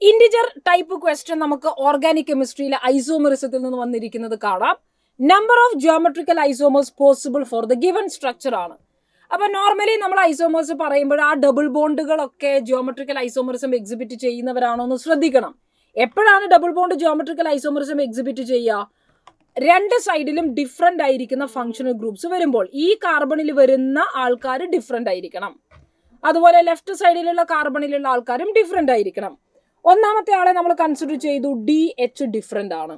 Integer type question നമുക്ക് organic കെമിസ്ട്രിയിലെ ഐസോമറിസത്തിൽ നിന്ന് വന്നിരിക്കുന്നത് കാണാം. Number of geometrical isomers possible for the given structure ആണ്. അപ്പൊ നോർമലി നമ്മൾ ഐസോമേഴ്സ് പറയുമ്പോൾ ആ ഡബിൾ ബോണ്ടുകളൊക്കെ ജിയോമെട്രിക്കൽ ഐസോമറിസം എക്സിബിറ്റ് ചെയ്യുന്നവരാണോ എന്ന് ശ്രദ്ധിക്കണം. എപ്പോഴാണ് double bond geometrical isomerism exhibit ചെയ്യുക? രണ്ട് സൈഡിലും ഡിഫറെന്റ് ആയിരിക്കുന്ന ഫങ്ഷണൽ ഗ്രൂപ്പ്സ് വരുമ്പോൾ ഈ കാർബണിൽ വരുന്ന ആൾക്കാർ ഡിഫറെന്റ് ആയിരിക്കണം. അതുപോലെ ലെഫ്റ്റ് സൈഡിലുള്ള കാർബണിലുള്ള ആൾക്കാരും ഡിഫറെന്റ് ആയിരിക്കണം. ഒന്നാമത്തെ ആളെ നമ്മൾ കൺസിഡർ ചെയ്തു DH ഡിഫറെന്റ് ആണ്.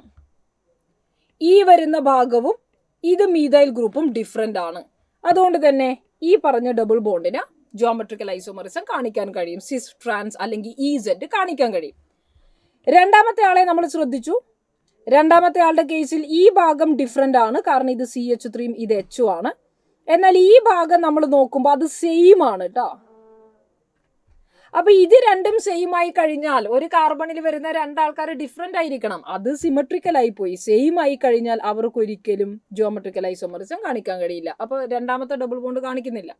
ഈ വരുന്ന ഭാഗവും ഇത് മീഥൈൽ ഗ്രൂപ്പും ഡിഫറെന്റ് ആണ്. അതുകൊണ്ട് തന്നെ ഈ പറഞ്ഞ ഡബിൾ ബോണ്ടിന് ജിയോമെട്രിക്കൽ ഐസോമറിസം കാണിക്കാൻ കഴിയും. സിസ് ട്രാൻസ് അല്ലെങ്കിൽ EZ കാണിക്കാൻ കഴിയും. രണ്ടാമത്തെ ആളെ നമ്മൾ ശ്രദ്ധിച്ചു. രണ്ടാമത്തെ ആളുടെ കേസിൽ ഈ ഭാഗം ഡിഫറെന്റ് ആണ്, കാരണം ഇത് CH3 ഇത് H ആണ്. എന്നാൽ ഈ ഭാഗം നമ്മൾ നോക്കുമ്പോൾ അത് സെയിം ആണ് കേട്ടോ. അപ്പൊ ഇത് രണ്ടും സെയിം ആയി കഴിഞ്ഞാൽ ഒരു കാർബണിൽ വരുന്ന രണ്ടാൾക്കാർ ഡിഫറെന്റ് ആയിരിക്കണം. അത് സിമെട്രിക്കൽ ആയി പോയി. സെയിം ആയി കഴിഞ്ഞാൽ അവർക്ക് ഒരിക്കലും ജിയോമെട്രിക്കൽ ഐസോമറിസം കാണിക്കാൻ കഴിയില്ല. അപ്പൊ രണ്ടാമത്തെ ഡബിൾ ബോണ്ട് കാണിക്കുന്നില്ല.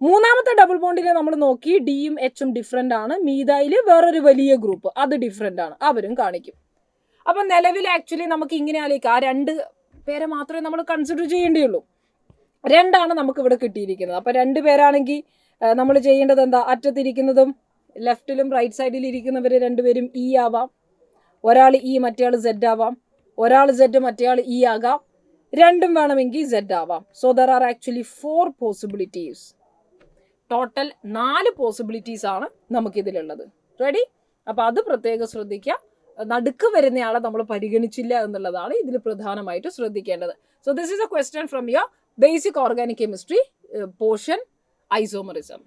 മൂന്നാമത്തെ ഡബിൾ ബോണ്ടിനെ നമ്മൾ നോക്കി, Dയും Hഉം ഡിഫറെന്റ് ആണ്. മീഥൈൽ വേറൊരു വലിയ ഗ്രൂപ്പ് അത് ഡിഫറെന്റ് ആണ്, അവരും കാണിക്കും. അപ്പൊ നിലവിൽ ആക്ച്വലി നമുക്ക് ഇങ്ങനെ ആലോചിക്കാം, ആ രണ്ട് പേരെ മാത്രമേ നമ്മൾ കൺസിഡർ ചെയ്യേണ്ടിയുള്ളൂ. രണ്ടാണ് നമുക്ക് ഇവിടെ കിട്ടിയിരിക്കുന്നത്. അപ്പൊ രണ്ട് പേരാണെങ്കിൽ നമ്മൾ ചെയ്യേണ്ടത് എന്താ? അറ്റത്തിരിക്കുന്നതും ലെഫ്റ്റിലും റൈറ്റ് സൈഡിൽ ഇരിക്കുന്നവർ രണ്ടുപേരും E ആവാം. ഒരാൾ E മറ്റേയാൾ Z ആവാം. ഒരാൾ Z മറ്റേയാൾ E ആകാം. രണ്ടും വേണമെങ്കിൽ Z ആവാം. So there are actually 4 possibilities. Total 4 possibilities ആണ് നമുക്കിതിലുള്ളത്. റെഡി? അപ്പൊ അത് പ്രത്യേകം ശ്രദ്ധിക്കുക. നടുക്ക് വരുന്നയാളെ നമ്മൾ പരിഗണിച്ചില്ല എന്നുള്ളതാണ് ഇതിൽ പ്രധാനമായിട്ട് ശ്രദ്ധിക്കേണ്ടത്. So this is A question from your basic organic chemistry portion, isomerism.